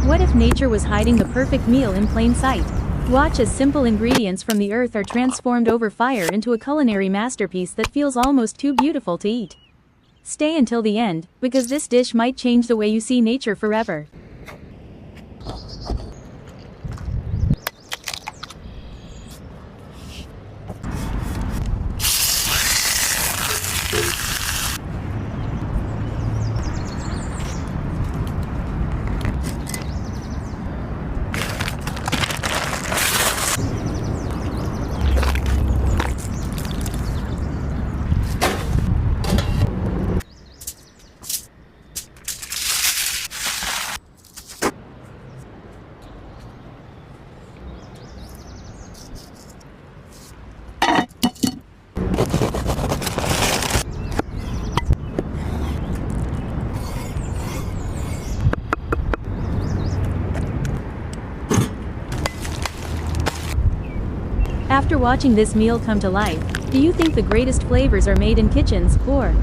What if nature was hiding the perfect meal in plain sight? Watch as simple ingredients from the earth are transformed over fire into a culinary masterpiece that feels almost too beautiful to eat. Stay until the end, because this dish might change the way you see nature forever. After watching this meal come to life, do you think the greatest flavors are made in kitchens, or